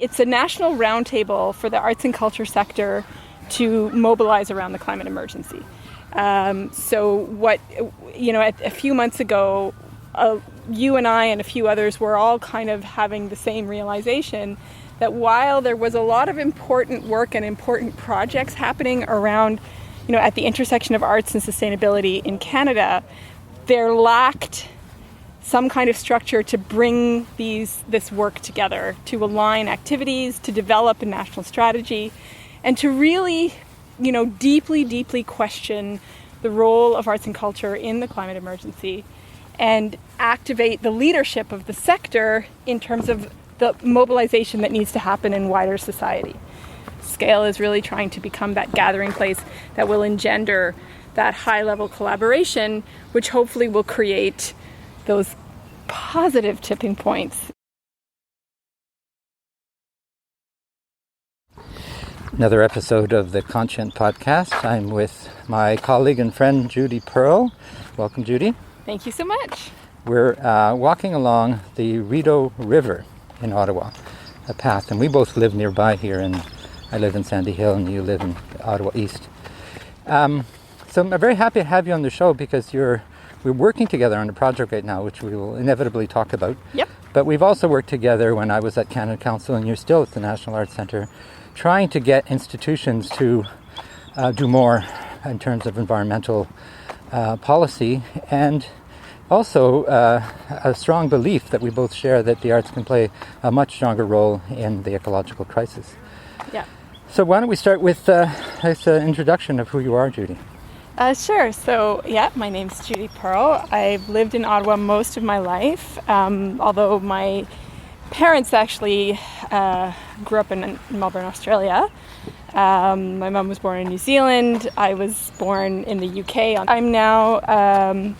It's a national roundtable for the arts and culture sector to mobilize around the climate emergency. So a few months ago, you and I and a few others were all kind of having the same realization that while there was a lot of important work and important projects happening around, at the intersection of arts and sustainability in Canada, there lacked some kind of structure to bring this work together, to align activities, to develop a national strategy, and to really, deeply, deeply question the role of arts and culture in the climate emergency and activate the leadership of the sector in terms of the mobilization that needs to happen in wider society. Scale is really trying to become that gathering place that will engender that high-level collaboration, which hopefully will create those positive tipping points. Another episode of the Conscient Podcast. I'm with my colleague and friend Judy Pearl. Welcome, Judy. Thank you so much. We're walking along the Rideau River in Ottawa, a path, and we both live nearby here, and I live in Sandy Hill and you live in Ottawa East. So I'm very happy to have you on the show because we're working together on a project right now, which we will inevitably talk about. Yep. But we've also worked together when I was at Canada Council and you're still at the National Arts Centre, trying to get institutions to do more in terms of environmental policy, and also a strong belief that we both share that the arts can play a much stronger role in the ecological crisis. Yeah. So why don't we start with this introduction of who you are, Judy? Sure. So, my name's Judy Pearl. I've lived in Ottawa most of my life, although my parents actually grew up in Melbourne, Australia. My mom was born in New Zealand. I was born in the UK. I'm now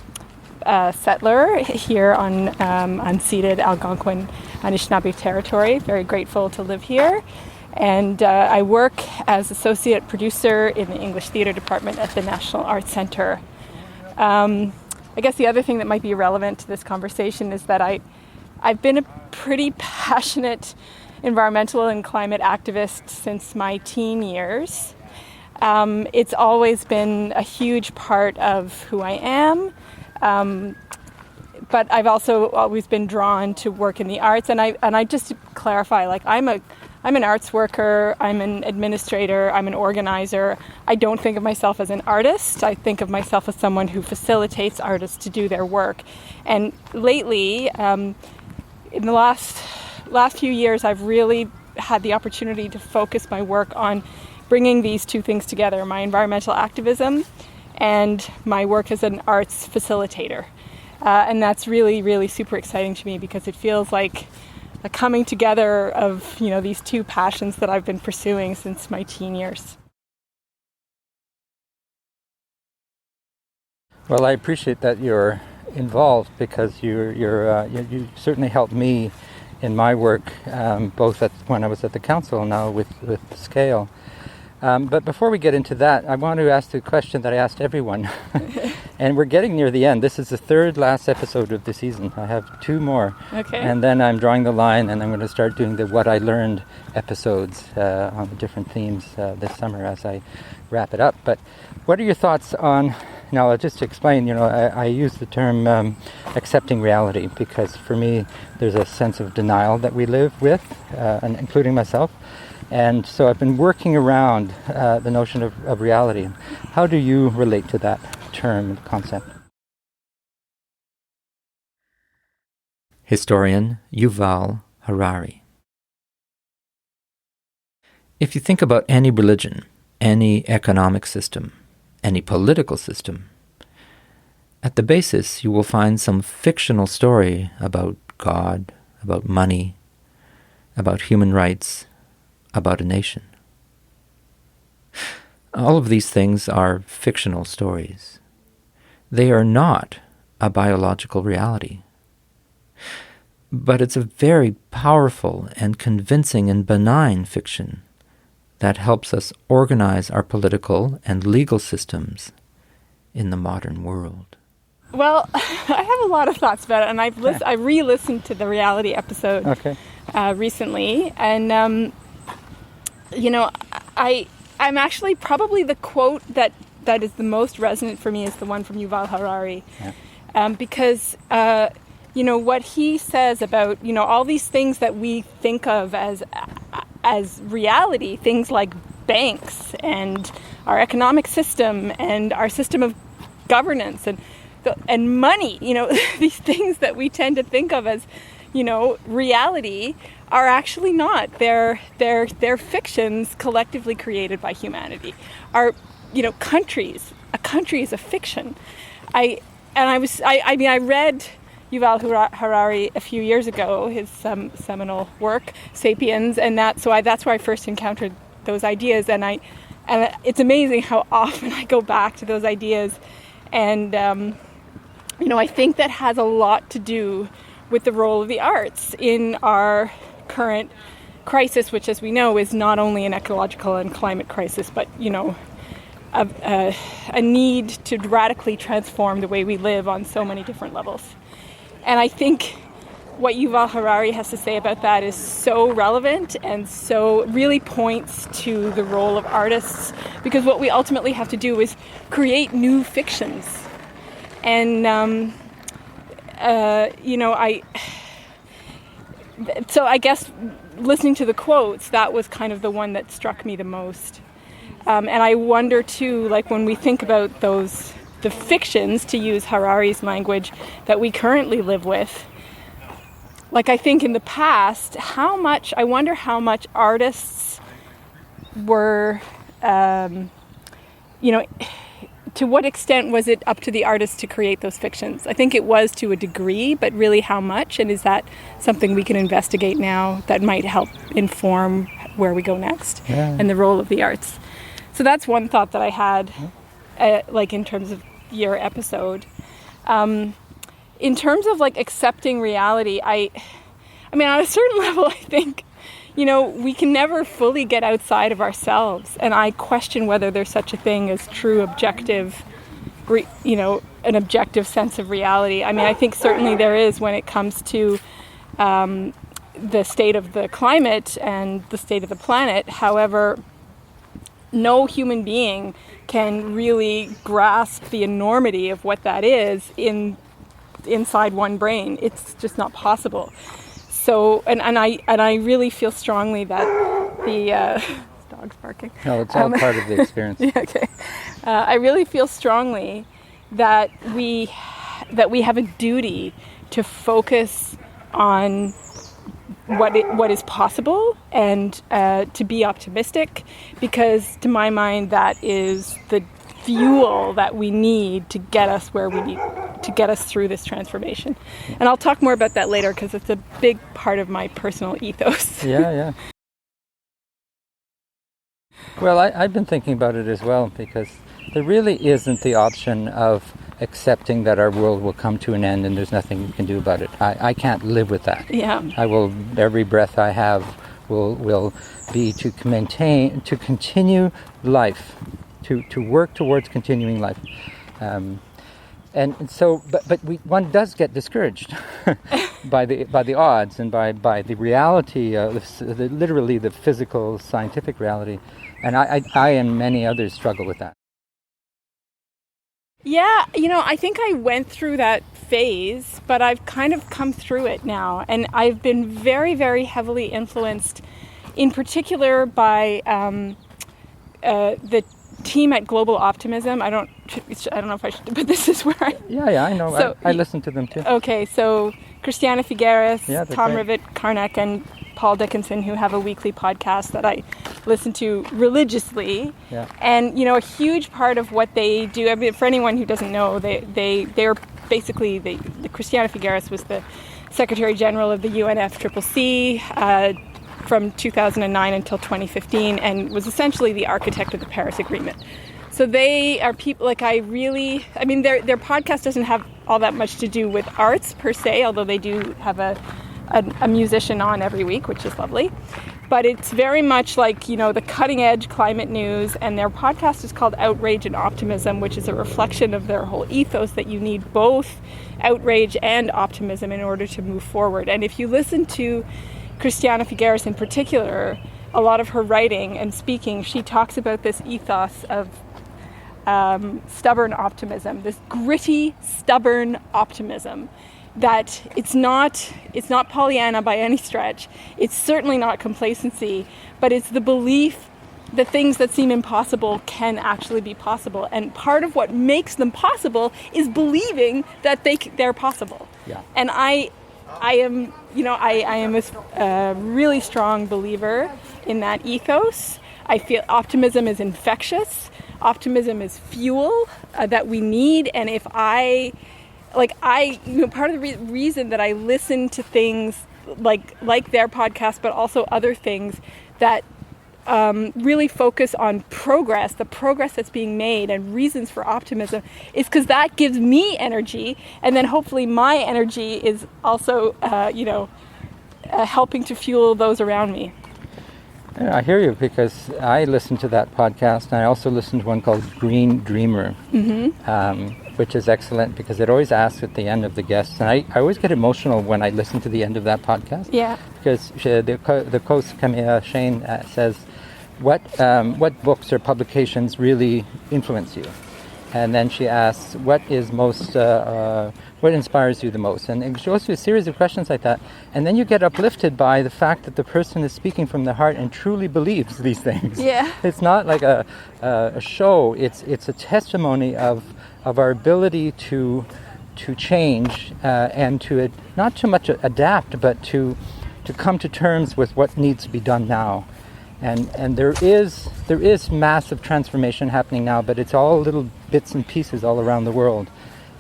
a settler here on unceded Algonquin Anishinaabe territory. Very grateful to live here. And I work as associate producer in the English Theatre Department at the National Arts Centre. I guess the other thing that might be relevant to this conversation is that I've been a pretty passionate environmental and climate activist since my teen years. It's always been a huge part of who I am. But I've also always been drawn to work in the arts. And I just to clarify, I'm an arts worker, I'm an administrator, I'm an organizer. I don't think of myself as an artist. I think of myself as someone who facilitates artists to do their work. And lately, in the last few years, I've really had the opportunity to focus my work on bringing these two things together, my environmental activism and my work as an arts facilitator. And that's really, really super exciting to me because it feels like a coming together of, these two passions that I've been pursuing since my teen years. Well, I appreciate that you're involved because you certainly helped me in my work, both when I was at the council and now with Scale. But before we get into that, I want to ask the question that I asked everyone. And we're getting near the end. This is the third last episode of the season. I have two more. Okay. And then I'm drawing the line and I'm going to start doing the What I Learned episodes on the different themes this summer as I wrap it up. But what are your thoughts on, now just to explain, I use the term accepting reality because for me there's a sense of denial that we live with, and including myself. And so I've been working around the notion of reality. How do you relate to that term and concept? Historian Yuval Harari. If you think about any religion, any economic system, any political system, at the basis you will find some fictional story about God, about money, about human rights, about a nation. All of these things are fictional stories. They are not a biological reality. But it's a very powerful and convincing and benign fiction that helps us organize our political and legal systems in the modern world. Well, I have a lot of thoughts about it, and I re-listened to the reality episode recently, and I'm actually probably the quote that is the most resonant for me is the one from Yuval Harari, because what he says about all these things that we think of as reality, things like banks and our economic system and our system of governance and money, these things that we tend to think of as reality are actually not. They're fictions collectively created by humanity. Countries. A country is a fiction. I read Yuval Harari a few years ago, his seminal work, *Sapiens*, and that's where I first encountered those ideas. And it's amazing how often I go back to those ideas, and I think that has a lot to do with the role of the arts in our current crisis, which, as we know, is not only an ecological and climate crisis, but a need to radically transform the way we live on so many different levels. And I think what Yuval Harari has to say about that is so relevant and so really points to the role of artists, because what we ultimately have to do is create new fictions. And so I guess listening to the quotes, that was kind of the one that struck me the most. And I wonder too, like when we think about the fictions, to use Harari's language, that we currently live with, like I think in the past, I wonder how much artists were, to what extent was it up to the artists to create those fictions? I think it was to a degree, but really how much? And is that something we can investigate now that might help inform where we go next and the role of the arts? So that's one thought that I had, in terms of your episode. In terms of accepting reality, I mean, on a certain level, I think, we can never fully get outside of ourselves. And I question whether there's such a thing as true objective, an objective sense of reality. I mean, I think certainly there is when it comes to the state of the climate and the state of the planet. However, no human being can really grasp the enormity of what that is inside one brain. It's just not possible. So, and I really feel strongly that the dog's barking. No, it's all part of the experience. Yeah, okay. I really feel strongly that we have a duty to focus on what is possible and to be optimistic, because to my mind that is the fuel that we need to get us where we need to get us through this transformation. And I'll talk more about that later because it's a big part of my personal ethos. Yeah. Well, I've been thinking about it as well, because there really isn't the option of accepting that our world will come to an end and there's nothing you can do about it. I can't live with that. Yeah. Every breath I have will be to continue life, to work towards continuing life. And so, but one does get discouraged by the odds and by the reality, literally the physical, scientific reality. And I and many others struggle with that. Yeah, I think I went through that phase, but I've kind of come through it now. And I've been very, very heavily influenced, in particular by the team at Global Optimism. I don't know if I should, but this is where Yeah, I know. So, I listen to them too. Okay, so Christiana Figueres, Tom right. Rivett, Karnak, and Paul Dickinson, who have a weekly podcast that I listen to religiously. Yeah. And, a huge part of what they do, I mean, for anyone who doesn't know, they're basically, the Christiana Figueres was the Secretary General of the UNFCCC from 2009 until 2015, and was essentially the architect of the Paris Agreement. So they are people, their podcast doesn't have all that much to do with arts per se, although they do have a musician on every week, which is lovely. But it's very much the cutting edge climate news, and their podcast is called Outrage and Optimism, which is a reflection of their whole ethos that you need both outrage and optimism in order to move forward. And if you listen to Christiana Figueres in particular, a lot of her writing and speaking, she talks about this ethos of stubborn optimism, this gritty, stubborn optimism, that it's not Pollyanna by any stretch. It's certainly not complacency, but it's the belief that things that seem impossible can actually be possible. And part of what makes them possible is believing that they're possible. Yeah. And I am a really strong believer in that ethos. I feel optimism is infectious. Optimism is fuel that we need. And if part of the reason that I listen to things like their podcast, but also other things that really focus on progress, the progress that's being made and reasons for optimism, is because that gives me energy, and then hopefully my energy is also helping to fuel those around me. Yeah, I hear you, because I listened to that podcast, and I also listened to one called Green Dreamer, which is excellent because it always asks at the end of the guests, and I always get emotional when I listen to the end of that podcast. Yeah. Because the host, Camilla Shane, says, what books or publications really influence you? And then she asks, what inspires you the most? And she goes through a series of questions like that. And then you get uplifted by the fact that the person is speaking from the heart and truly believes these things. Yeah. It's not like a show. It's a testimony of our ability to change and to not too much adapt, but to come to terms with what needs to be done now. And there is massive transformation happening now, but it's all little bits and pieces all around the world.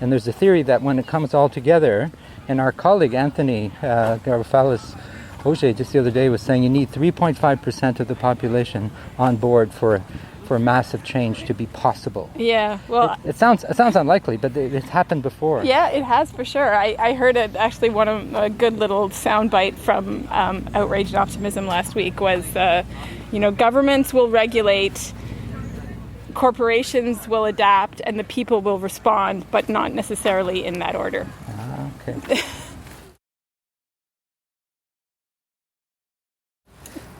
And there's a theory that when it comes all together, and our colleague Anthony Garofalus Auger just the other day was saying you need 3.5% of the population on board for massive change to be possible. Yeah, well, it sounds unlikely, but it's happened before. Yeah, it has for sure. I heard it actually. A good little soundbite from Outrage and Optimism last week was, governments will regulate, corporations will adapt, and the people will respond, but not necessarily in that order. Okay.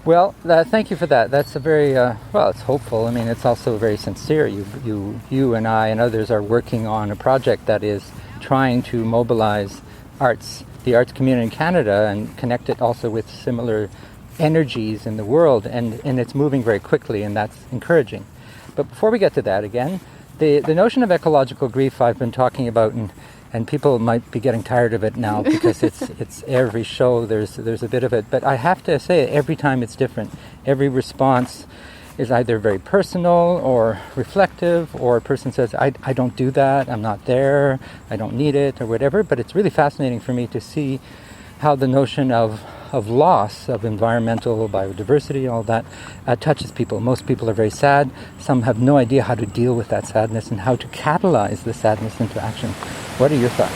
Well, thank you for that. That's a very, it's hopeful. I mean, it's also very sincere. You and I and others are working on a project that is trying to mobilize the arts community in Canada, and connect it also with similar energies in the world, and it's moving very quickly, and that's encouraging. But before we get to that again, the notion of ecological grief I've been talking about, and people might be getting tired of it now because it's every show there's a bit of it. But I have to say, every time it's different. Every response is either very personal or reflective, or a person says, I don't do that, I'm not there, I don't need it, or whatever. But it's really fascinating for me to see how the notion of loss of environmental biodiversity, all that, touches people. Most people are very sad. Some have no idea how to deal with that sadness and how to catalyze the sadness into action. What are your thoughts?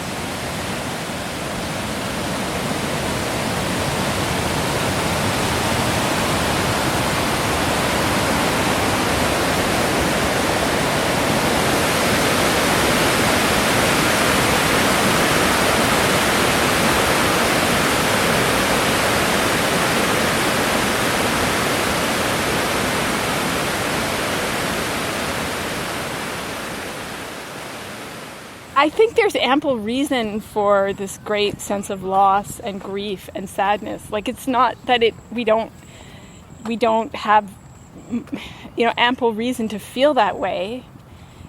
I think there's ample reason for this great sense of loss and grief and sadness. Like, it's not that we don't have ample reason to feel that way.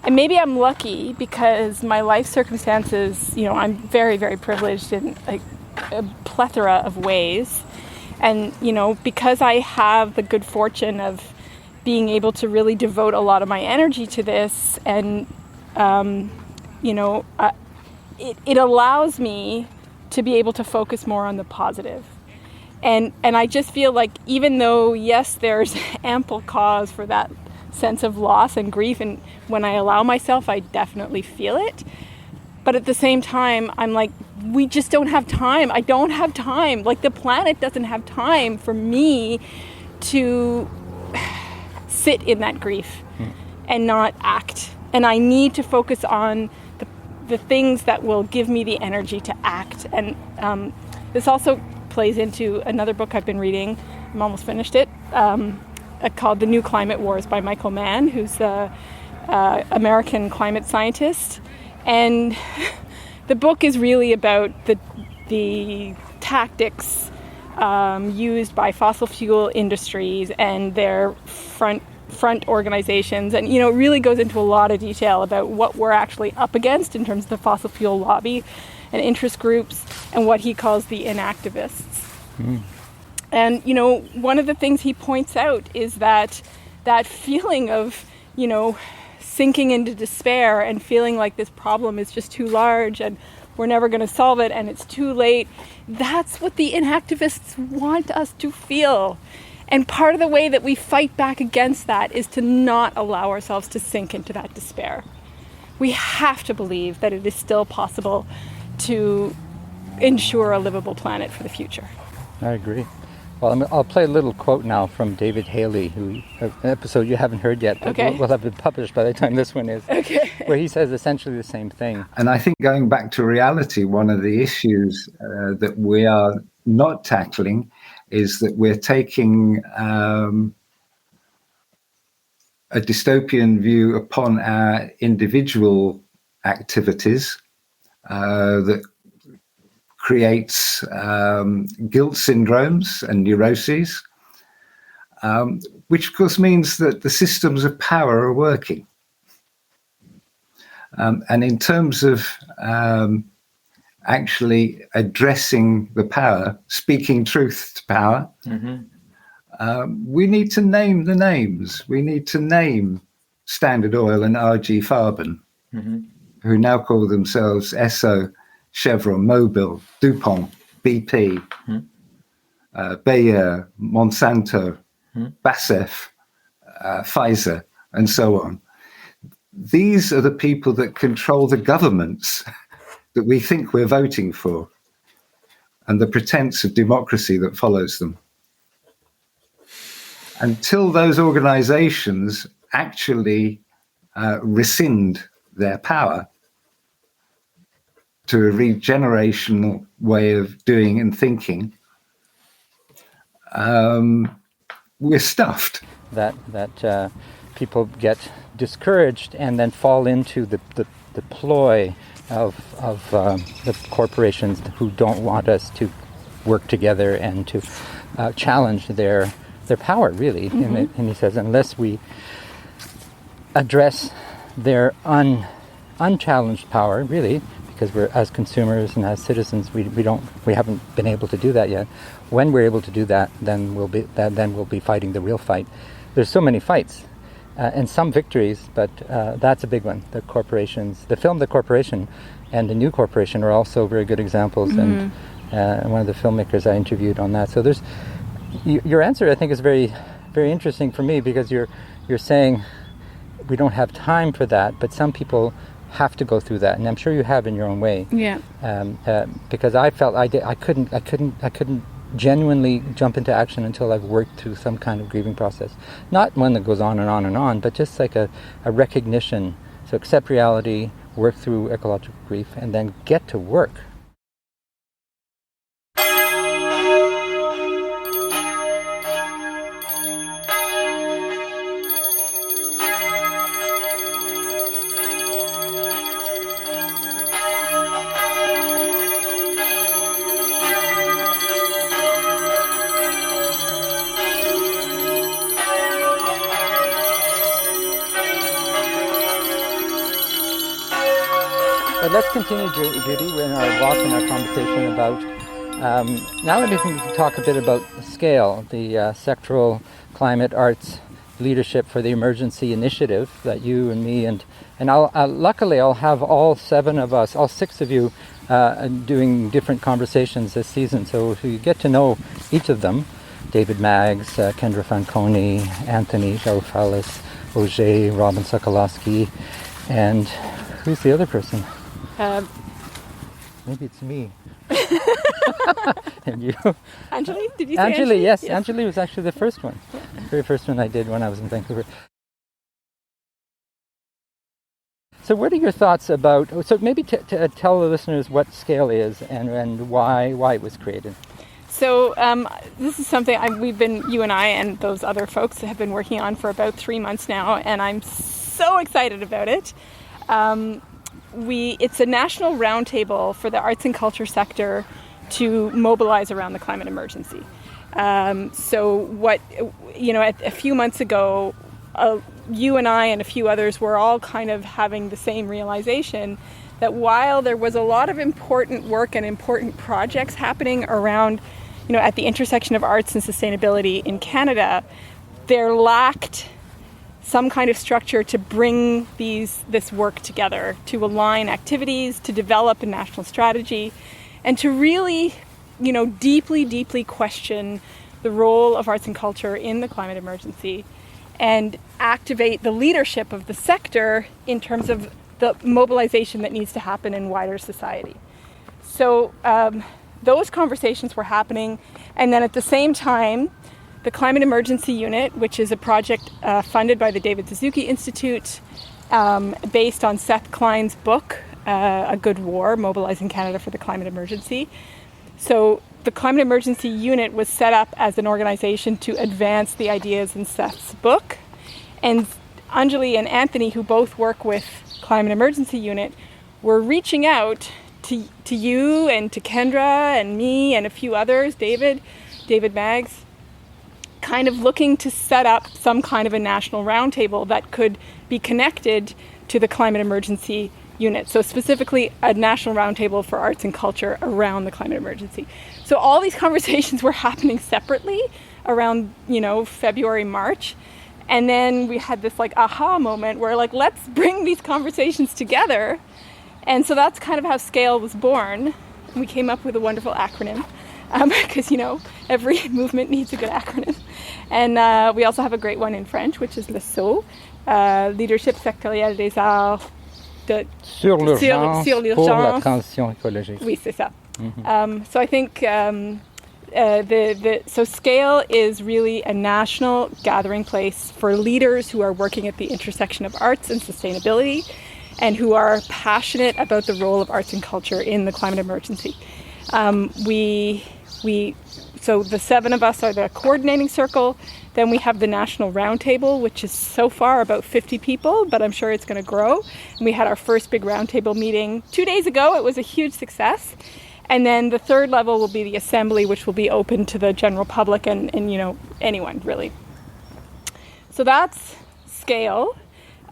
And maybe I'm lucky because my life circumstances, I'm very, very privileged in a plethora of ways. And, because I have the good fortune of being able to really devote a lot of my energy to this, and it allows me to be able to focus more on the positive. And I just feel like, even though, yes, there's ample cause for that sense of loss and grief, and when I allow myself, I definitely feel it. But at the same time, I'm like, we just don't have time. I don't have time. Like, the planet doesn't have time for me to sit in that grief and not act. And I need to focus on the things that will give me the energy to act. And this also plays into another book I've been reading. I'm almost finished it, called The New Climate Wars by Michael Mann, who's the American climate scientist. And the book is really about the tactics used by fossil fuel industries and their front organizations, and it really goes into a lot of detail about what we're actually up against in terms of the fossil fuel lobby and interest groups and what he calls the inactivists. And one of the things he points out is that feeling of sinking into despair and feeling like this problem is just too large and we're never going to solve it and it's too late, that's what the inactivists want us to feel. And part of the way that we fight back against that is to not allow ourselves to sink into that despair. We have to believe that it is still possible to ensure a livable planet for the future. I agree. Well, I'll play a little quote now from David Haley, an episode you haven't heard yet, but Okay. will have been published by the time this one is, Okay. where he says essentially the same thing. And I think going back to reality, one of the issues that we are not tackling is that we're taking a dystopian view upon our individual activities that creates guilt syndromes and neuroses, which of course means that the systems of power are working. And in terms of actually addressing the power, speaking truth to power, we need to name the names. We need to name Standard Oil and RG Farben, who now call themselves Esso, Chevron, Mobil, DuPont, BP, Bayer, Monsanto, BASF, Pfizer, and so on. These are the people that control the governments that we think we're voting for and the pretense of democracy that follows them. Until those organizations actually rescind their power to a regenerational way of doing and thinking, we're stuffed. That people get discouraged and then fall into the ploy of the corporations who don't want us to work together and to challenge their power, really. And he says, unless we address their unchallenged power, really, because we're, as consumers and as citizens, we haven't been able to do that yet. When we're able to do that, then we'll be fighting the real fight. There's so many fights and some victories, but that's a big one. The corporations, the film The Corporation and The New Corporation are also very good examples, and one of the filmmakers I interviewed on that. So there's your answer, I think, is very, very interesting for me, because you're saying we don't have time for that, but some people have to go through that, and I'm sure you have in your own way. Yeah. Because I felt I couldn't genuinely jump into action until I've worked through some kind of grieving process. Not one that goes on and on and on, but just like a recognition. So accept reality, work through ecological grief, and then get to work. But let's continue, Judy, in our walk and our conversation about, now we can talk a bit about the scale, the Sectoral Climate Arts Leadership for the Emergency Initiative that you and me and luckily I'll have all 7 of us, all 6 of you doing different conversations this season. So you get to know each of them, David Maggs, Kendra Fanconi, Anthony Jaufalis, Auger, Robin Sokolowski, and who's the other person? Maybe it's me. And you. Angeli? Did you say Angeli? Yes. Angeli was actually the first one. The very first one I did when I was in Vancouver. So what are your thoughts about, so maybe tell the listeners what scale is and why it was created. So this is something you and I and those other folks have been working on for about 3 months now, and I'm so excited about it. It's a national roundtable for the arts and culture sector to mobilize around the climate emergency. A few months ago, you and I and a few others were all kind of having the same realization that while there was a lot of important work and important projects happening around, at the intersection of arts and sustainability in Canada, there lacked some kind of structure to bring this work together, to align activities, to develop a national strategy, and to really, deeply, deeply question the role of arts and culture in the climate emergency and activate the leadership of the sector in terms of the mobilization that needs to happen in wider society. So those conversations were happening, and then at the same time, the Climate Emergency Unit, which is a project funded by the David Suzuki Institute, based on Seth Klein's book, A Good War, Mobilizing Canada for the Climate Emergency. So the Climate Emergency Unit was set up as an organization to advance the ideas in Seth's book. And Anjali and Anthony, who both work with Climate Emergency Unit, were reaching out to you and to Kendra and me and a few others, David Maggs, kind of looking to set up some kind of a national roundtable that could be connected to the Climate Emergency Unit. So specifically a national roundtable for arts and culture around the climate emergency. So all these conversations were happening separately around, February, March. And then we had this aha moment where let's bring these conversations together. And so that's kind of how SCALE was born. And we came up with a wonderful acronym because, every movement needs a good acronym. And we also have a great one in French, which is LESSO, Leadership Sectoriel des Arts sur l'urgence pour la transition écologique. Oui, c'est ça. So I think so SCALE is really a national gathering place for leaders who are working at the intersection of arts and sustainability and who are passionate about the role of arts and culture in the climate emergency. So the 7 of us are the coordinating circle. Then we have the National Roundtable, which is so far about 50 people, but I'm sure it's going to grow. And we had our first big roundtable meeting 2 days ago. It was a huge success. And then the third level will be the Assembly, which will be open to the general public and anyone, really. So that's SCALE.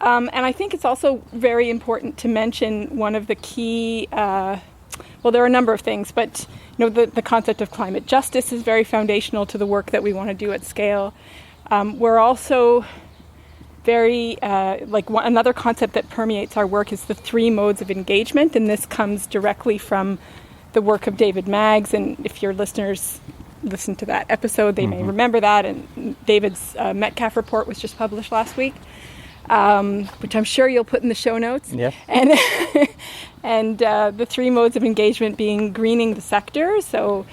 And I think it's also very important to mention one of the key, there are a number of things, but the concept of climate justice is very foundational to the work that we want to do at SCALE. We're also very, another concept that permeates our work is the 3 modes of engagement, and this comes directly from the work of David Maggs, and if your listeners listen to that episode, they may remember that, and David's Metcalf report was just published last week. Which I'm sure you'll put in the show notes. Yes. And the 3 modes of engagement being greening the sector, so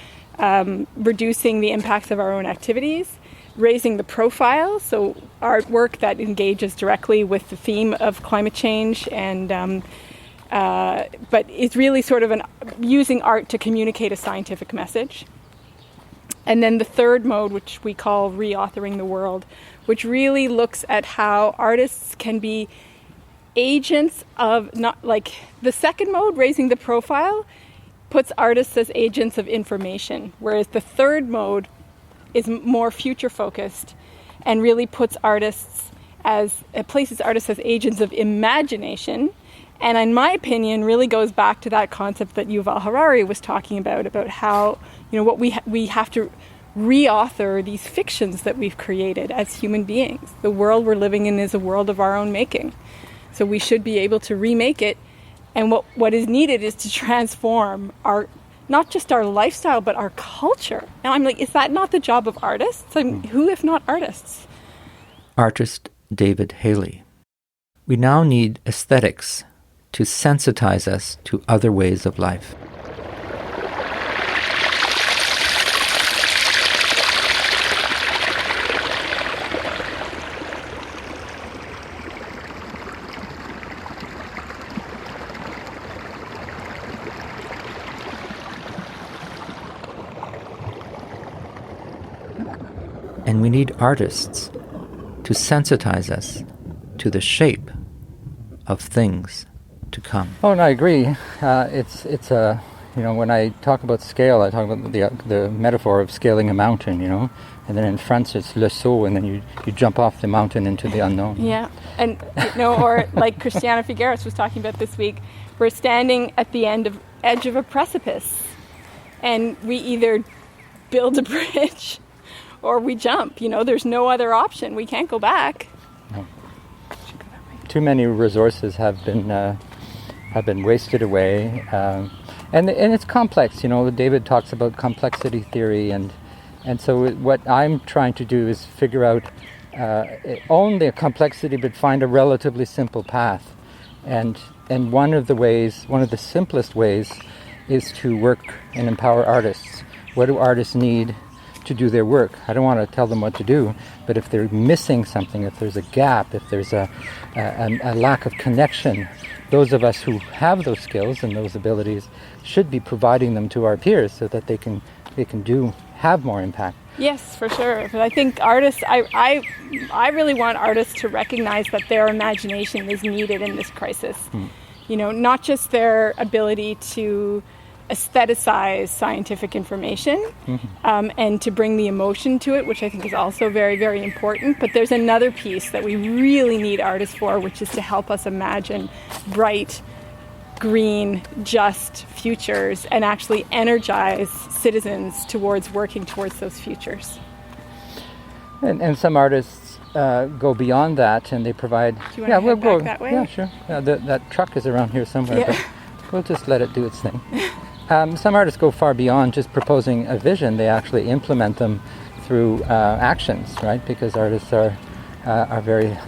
reducing the impacts of our own activities, raising the profile, so artwork that engages directly with the theme of climate change, and but it's really sort of using art to communicate a scientific message. And then the third mode, which we call reauthoring the world, which really looks at how artists can be agents of, not the second mode, raising the profile, puts artists as agents of information, whereas the third mode is more future focused and really places artists as agents of imagination. And in my opinion, really goes back to that concept that Yuval Harari was talking about how, what we have to reauthor these fictions that we've created as human beings. The world we're living in is a world of our own making. So we should be able to remake it. And what is needed is to transform not just our lifestyle, but our culture. Now I'm is that not the job of artists? Who if not artists? Artist David Haley. We now need aesthetics to sensitize us to other ways of life. And we need artists to sensitize us to the shape of things to come. Oh, and I agree. It's a, when I talk about scale, I talk about the metaphor of scaling a mountain, and then in France it's le saut, and then you jump off the mountain into the unknown. Yeah, and or like Christiana Figueres was talking about this week, we're standing at the edge of a precipice, and we either build a bridge or we jump. There's no other option. We can't go back. No. Too many resources have been wasted away, and it's complex. David talks about complexity theory, and so what I'm trying to do is figure out own the complexity, but find a relatively simple path. And one of the simplest ways, is to work and empower artists. What do artists need to do their work? I don't want to tell them what to do, but if they're missing something, if there's a gap, if there's a lack of connection, those of us who have those skills and those abilities should be providing them to our peers so that they can have more impact. Yes, for sure. But I think artists, I really want artists to recognize that their imagination is needed in this crisis. Not just their ability to aestheticize scientific information, and to bring the emotion to it, which I think is also very, very important. But there's another piece that we really need artists for, which is to help us imagine bright, green, just futures and actually energize citizens towards working towards those futures. And some artists go beyond that, and they provide. Do you want to head back that way? Yeah, sure. That truck is around here somewhere, but we'll just let it do its thing. Some artists go far beyond just proposing a vision. They actually implement them through actions, right? Because artists are very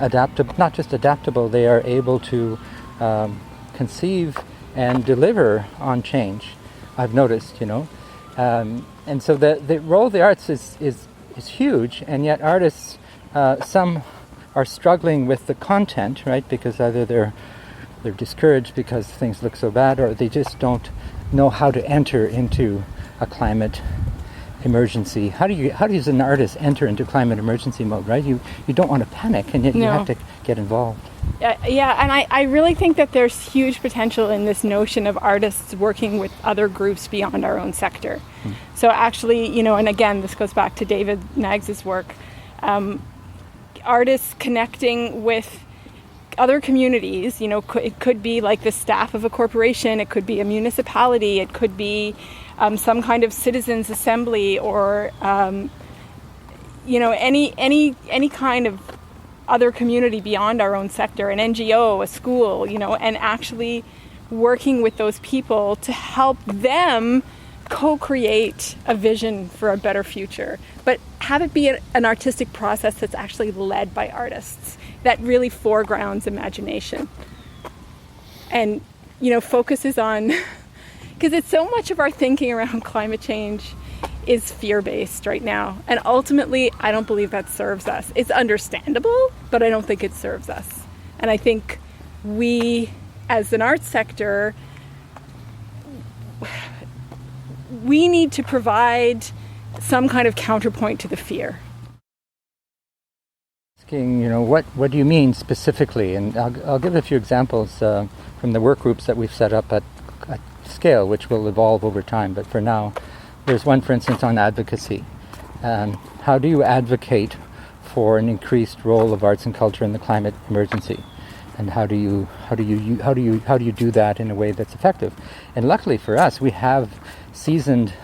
adaptable. Not just adaptable, they are able to conceive and deliver on change. I've noticed, and so the role of the arts is huge, and yet artists, some are struggling with the content, right? Because either they're discouraged because things look so bad, or they just don't know how to enter into a climate emergency. How does an artist enter into climate emergency mode, right? You don't want to panic, and yet you have to get involved. Yeah, and I really think that there's huge potential in this notion of artists working with other groups beyond our own sector. So actually, and again, this goes back to David Naggs's work, artists connecting with other communities, it could be like the staff of a corporation, it could be a municipality, it could be some kind of citizens assembly, or any kind of other community beyond our own sector, an NGO, a school, and actually working with those people to help them co-create a vision for a better future, but have it be an artistic process that's actually led by artists, that really foregrounds imagination and focuses on, because it's so much of our thinking around climate change is fear-based right now, and ultimately I don't believe that serves us. It's understandable, but I don't think it serves us. And I think we as an arts sector, we need to provide some kind of counterpoint to the fear. Asking, what do you mean specifically? And I'll give a few examples from the work groups that we've set up at scale, which will evolve over time. But for now, there's one, for instance, on advocacy. How do you advocate for an increased role of arts and culture in the climate emergency? And how do you do that in a way that's effective? And luckily for us, we have seasoned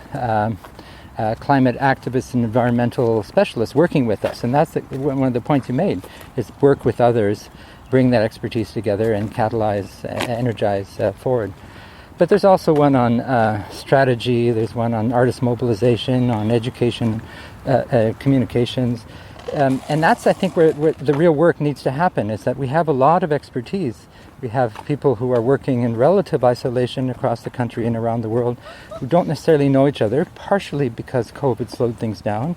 climate activists and environmental specialists working with us, and that's one of the points you made, is work with others, bring that expertise together and catalyze, energize forward. But there's also one on strategy, there's one on artist mobilization, on education, communications, and that's, I think, where the real work needs to happen, is that we have a lot of expertise. We have people who are working in relative isolation across the country and around the world who don't necessarily know each other, partially because COVID slowed things down,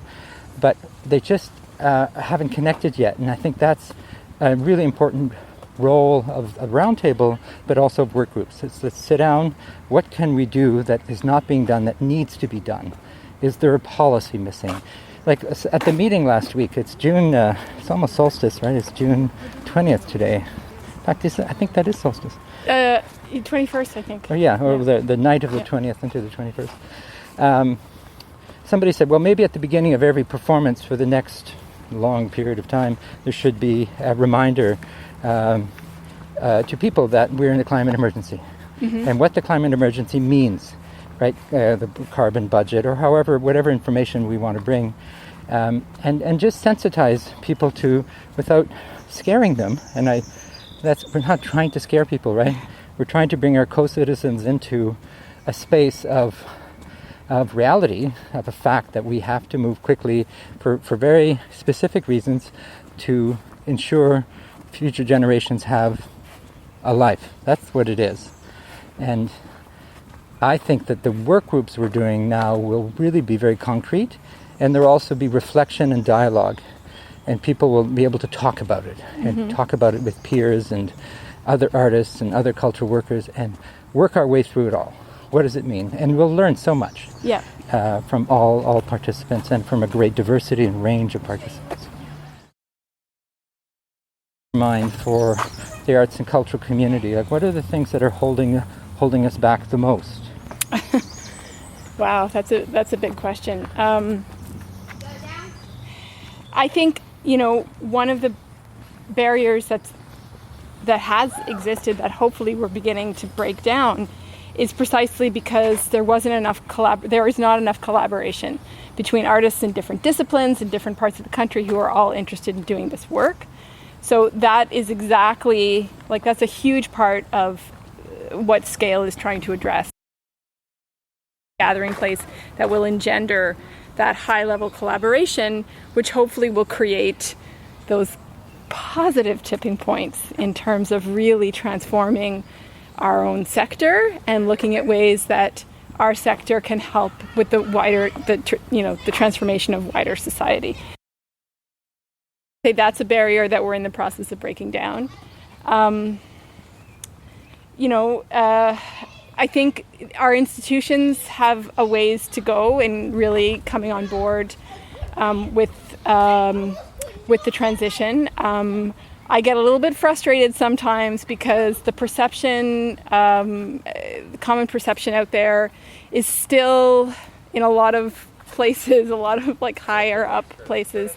but they just haven't connected yet. And I think that's a really important role of a roundtable, but also of work groups. Let's sit down. What can we do that is not being done that needs to be done? Is there a policy missing? like at the meeting last week, it's June, it's almost solstice, right? It's June 20th today. In fact, I think that is solstice. 21st, I think. Or the night of the 20th into the 21st. Somebody said, well, maybe at the beginning of every performance for the next long period of time, there should be a reminder to people that we're in a climate emergency and what the climate emergency means, right? The carbon budget or whatever information we want to bring, and just sensitize people to, without scaring them. And we're not trying to scare people, right? We're trying to bring our co-citizens into a space of reality, of a fact that we have to move quickly for very specific reasons to ensure future generations have a life. That's what it is. And I think that the work groups we're doing now will really be very concrete, and there will also be reflection and dialogue, and people will be able to talk about it and talk about it with peers and other artists and other cultural workers and work our way through it all. What does it mean? And we'll learn so much from all participants and from a great diversity and range of participants. Mind for the arts and cultural community, like what are the things that are holding us back the most? Wow, that's a big question. I think one of the barriers that has existed that hopefully we're beginning to break down is precisely because there is not enough collaboration between artists in different disciplines in different parts of the country who are all interested in doing this work. So that is exactly, that's a huge part of what Scale is trying to address. Gathering place that will engender that high-level collaboration, which hopefully will create those positive tipping points in terms of really transforming our own sector and looking at ways that our sector can help with the transformation of wider society. Say that's a barrier that we're in the process of breaking down. I think our institutions have a ways to go in really coming on board with the transition. I get a little bit frustrated sometimes because the common perception out there is still, in a lot of places, a lot of higher up places,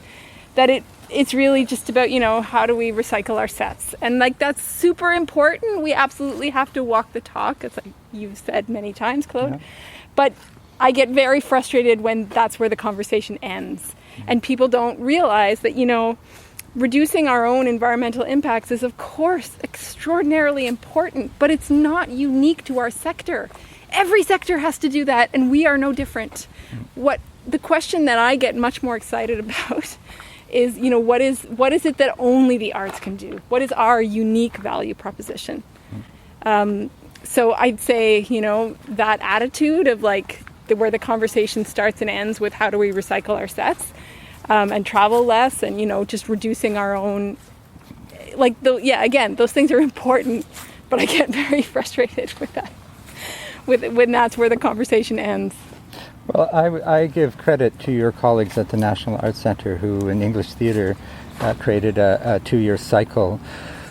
that it's really just about, how do we recycle our sets? And that's super important. We absolutely have to walk the talk, as you've said many times, Claude. Yeah. But I get very frustrated when that's where the conversation ends. And people don't realize that, reducing our own environmental impacts is, of course, extraordinarily important, but it's not unique to our sector. Every sector has to do that, and we are no different. The question that I get much more excited about is, what is it that only the arts can do? What is our unique value proposition? So I'd say, that attitude of where the conversation starts and ends with how do we recycle our sets, and travel less, and just reducing our own, again, those things are important, but I get very frustrated with that, when that's where the conversation ends. Well, I give credit to your colleagues at the National Arts Centre who, in English theatre, created a 2-year cycle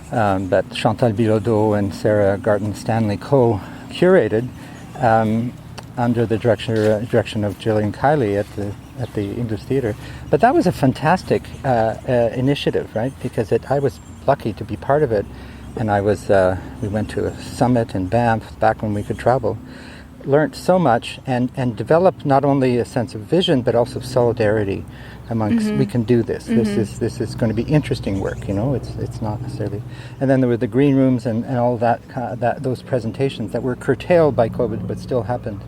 that Chantal Bilodeau and Sarah Garton-Stanley co-curated under the direction of Gillian Kiley at the English Theatre. But that was a fantastic initiative, right? Because I was lucky to be part of it, and we went to a summit in Banff back when we could travel. Learned so much and developed not only a sense of vision but also solidarity amongst. We can do this. This is going to be interesting work. It's not necessarily. And then there were the green rooms and all that those presentations that were curtailed by COVID but still happened.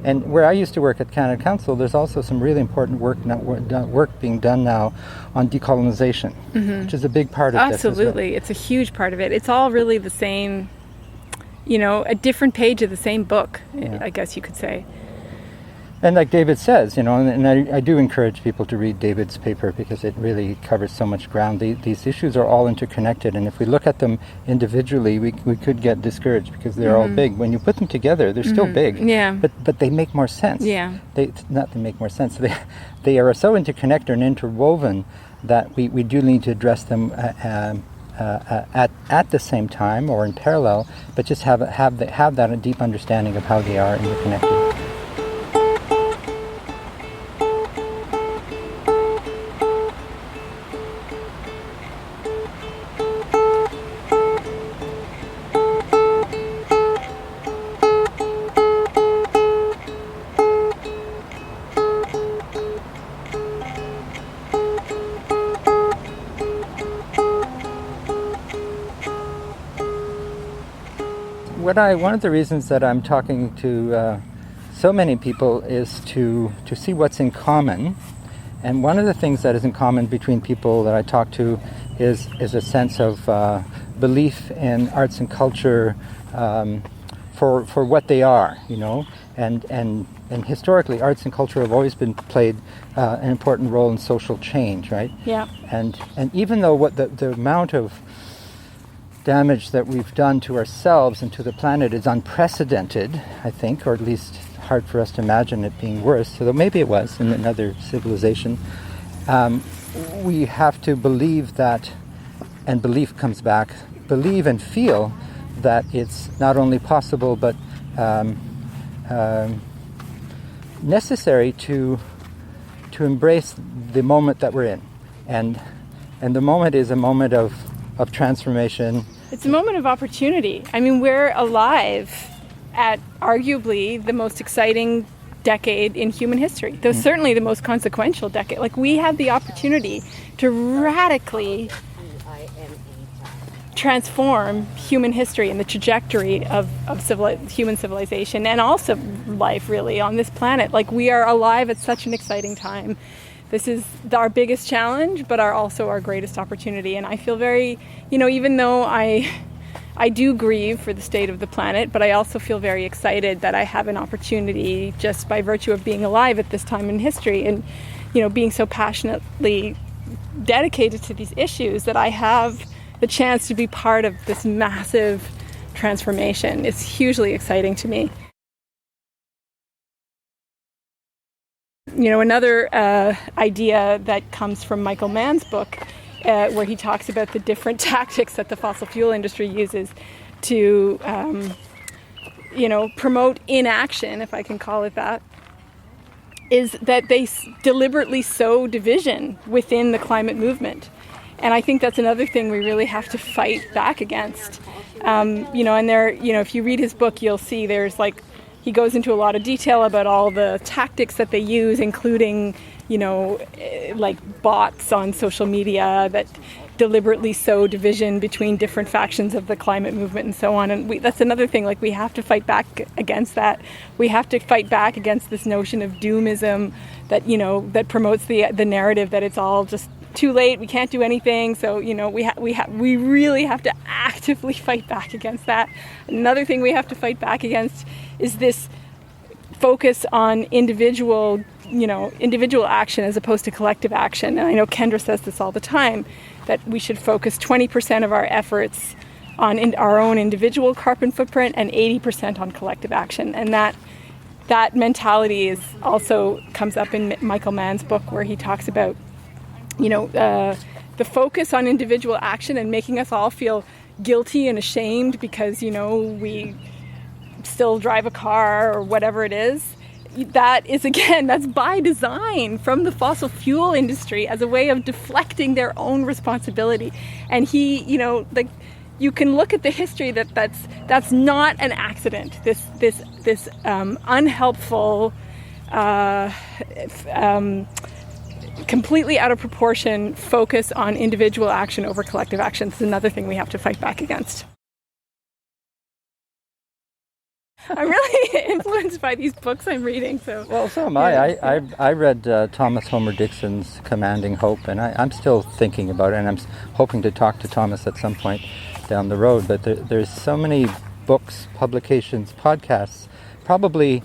And where I used to work at Canada Council, there's also some really important work being done now on decolonization, which is a big part of this. Absolutely, it's a huge part of it. It's all really the same. A different page of the same book, I guess you could say. And like David says, and I do encourage people to read David's paper because it really covers so much ground. These issues are all interconnected, and if we look at them individually, we could get discouraged because they're all big. When you put them together, they're still big. Yeah. But they make more sense. Yeah. They make more sense. They are so interconnected and interwoven that we do need to address them at the same time or in parallel, but just have that deep understanding of how they are interconnected. One of the reasons that I'm talking to so many people is to see what's in common. And one of the things that is in common between people that I talk to is a sense of belief in arts and culture for what they are, and historically arts and culture have always been played an important role in social change, right? Yeah. And even though what the amount of damage that we've done to ourselves and to the planet is unprecedented, I think, or at least hard for us to imagine it being worse, although maybe it was in another civilization. We have to believe that, and belief comes back, believe and feel that it's not only possible but necessary to embrace the moment that we're in. And the moment is a moment of transformation. It's a moment of opportunity. I mean, we're alive at arguably the most exciting decade in human history. Though certainly the most consequential decade. Like, we have the opportunity to radically transform human history and the trajectory of human civilization and also life really on this planet. Like, we are alive at such an exciting time. This is our biggest challenge, but also our greatest opportunity. And I feel very, even though I do grieve for the state of the planet, but I also feel very excited that I have an opportunity just by virtue of being alive at this time in history and, being so passionately dedicated to these issues that I have the chance to be part of this massive transformation. It's hugely exciting to me. Another idea that comes from Michael Mann's book, where he talks about the different tactics that the fossil fuel industry uses to, promote inaction, if I can call it that, is that they deliberately sow division within the climate movement. And I think that's another thing we really have to fight back against. And there, if you read his book, you'll see there's he goes into a lot of detail about all the tactics that they use, including, bots on social media that deliberately sow division between different factions of the climate movement and so on. And that's another thing, we have to fight back against that. We have to fight back against this notion of doomism that, that promotes the narrative that it's all just too late, we can't do anything. So, we really have to actively fight back against that. Another thing we have to fight back against is this focus on individual action as opposed to collective action. And I know Kendra says this all the time, that we should focus 20% of our efforts on our own individual carbon footprint and 80% on collective action. And that mentality also comes up in Michael Mann's book, where he talks about the focus on individual action and making us all feel guilty and ashamed because, we still drive a car or whatever it is. That is, again, that's by design from the fossil fuel industry as a way of deflecting their own responsibility. And he, you can look at the history that's not an accident. This unhelpful, completely out of proportion focus on individual action over collective action is another thing we have to fight back against. I'm really influenced by these books I'm reading. So am I. I read Thomas Homer Dixon's Commanding Hope, and I'm still thinking about it, and I'm hoping to talk to Thomas at some point down the road. But there's so many books, publications, podcasts, probably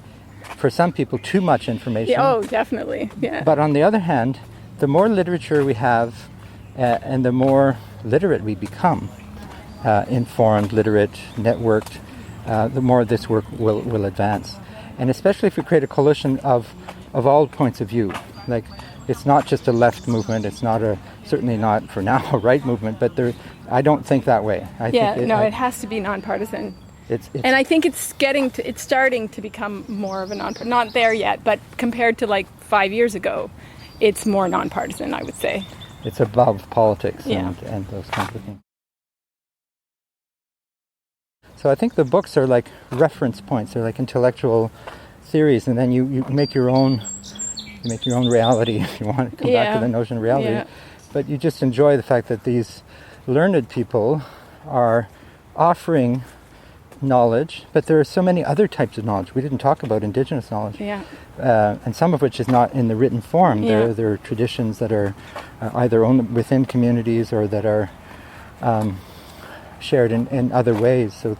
for some people, too much information. Yeah, oh, definitely. Yeah. But on the other hand, the more literature we have and the more literate we become, informed, literate, networked, the more this work will advance. And especially if we create a coalition of all points of view. Like, it's not just a left movement, it's not certainly not for now a right movement, but I don't think that way. It has to be nonpartisan. And I think it's starting to become more of a not there yet, but compared to like 5 years ago, it's more nonpartisan, I would say. It's above politics Yeah. and those kinds of things. So I think the books are like reference points. They're like intellectual theories, and then you make your own reality if you want to come back to the notion of reality. Yeah. But you just enjoy the fact that these learned people are offering knowledge, but there are so many other types of knowledge. We didn't talk about Indigenous knowledge, and some of which is not in the written form. Yeah. There are traditions that are either owned within communities or that are shared in other ways. So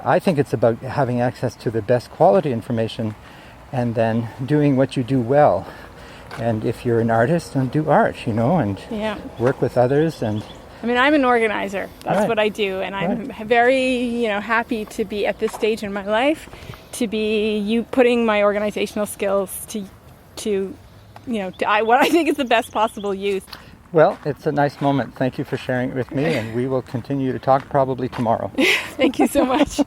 I think it's about having access to the best quality information and then doing what you do well. And if you're an artist, then do art, and work with others. And I mean, I'm an organizer. That's Right. what I do, and I'm very, happy to be at this stage in my life, to be putting my organizational skills to what I think is the best possible use. well, it's a nice moment. Thank you for sharing it with me, and we will continue to talk probably tomorrow. Thank you so much.